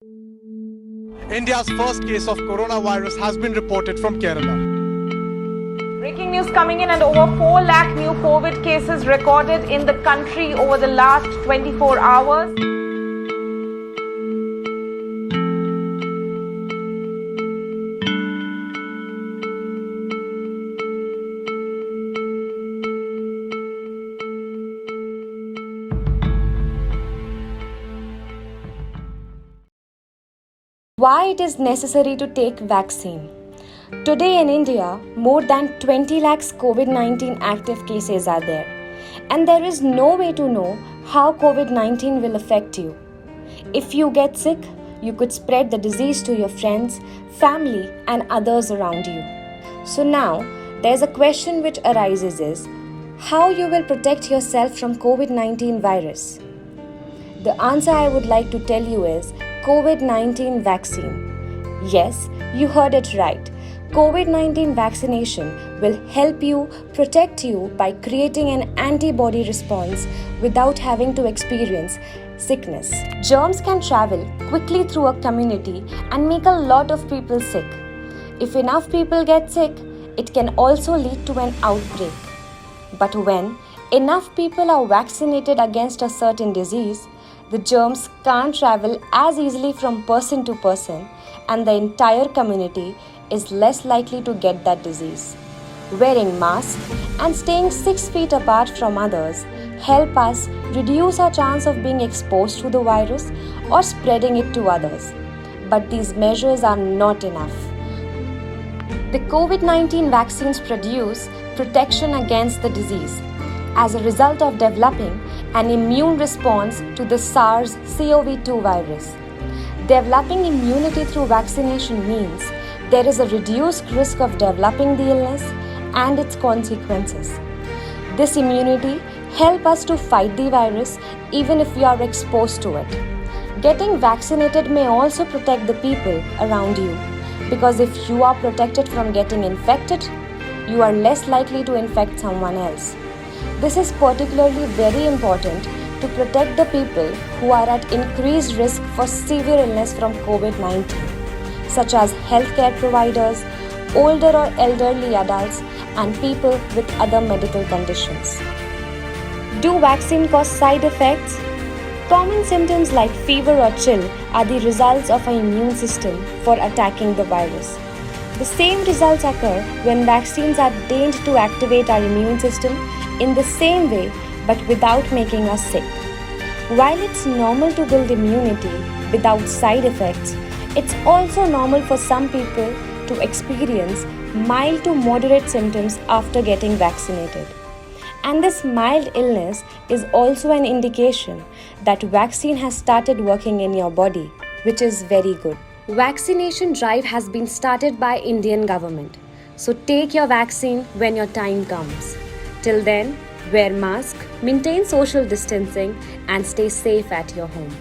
India's first case of coronavirus has been reported from Kerala. Breaking news coming in, and over 4 lakh new COVID cases recorded in the country over the last 24 hours. Why it is necessary to take vaccine? Today in India, more than 20 lakhs COVID-19 active cases are there, and there is no way to know how COVID-19 will affect you. If you get sick, you could spread the disease to your friends, family and others around you. So now, there's a question which arises is, how you will protect yourself from COVID-19 virus? The answer I would like to tell you is COVID-19 vaccine. Yes, you heard it right. COVID-19 vaccination will help you, protect you by creating an antibody response without having to experience sickness. Germs can travel quickly through a community and make a lot of people sick. If enough people get sick, it can also lead to an outbreak. But when enough people are vaccinated against a certain disease, the germs can't travel as easily from person to person, and the entire community is less likely to get that disease. Wearing masks and staying 6 feet apart from others help us reduce our chance of being exposed to the virus or spreading it to others. But these measures are not enough. The COVID-19 vaccines produce protection against the disease as a result of developing an immune response to the SARS-CoV-2 virus. Developing immunity through vaccination means there is a reduced risk of developing the illness and its consequences. This immunity helps us to fight the virus even if we are exposed to it. Getting vaccinated may also protect the people around you, because if you are protected from getting infected, you are less likely to infect someone else. This is particularly very important to protect the people who are at increased risk for severe illness from COVID-19, such as healthcare providers, older or elderly adults, and people with other medical conditions. Do vaccine cause side effects? Common symptoms like fever or chill are the results of our immune system for attacking the virus. The same results occur when vaccines are deigned to activate our immune system in the same way, but without making us sick. While it's normal to build immunity without side effects, it's also normal for some people to experience mild to moderate symptoms after getting vaccinated. And this mild illness is also an indication that vaccine has started working in your body, which is very good. Vaccination drive has been started by Indian government. So take your vaccine when your time comes. Till then, wear mask, maintain social distancing and stay safe at your home.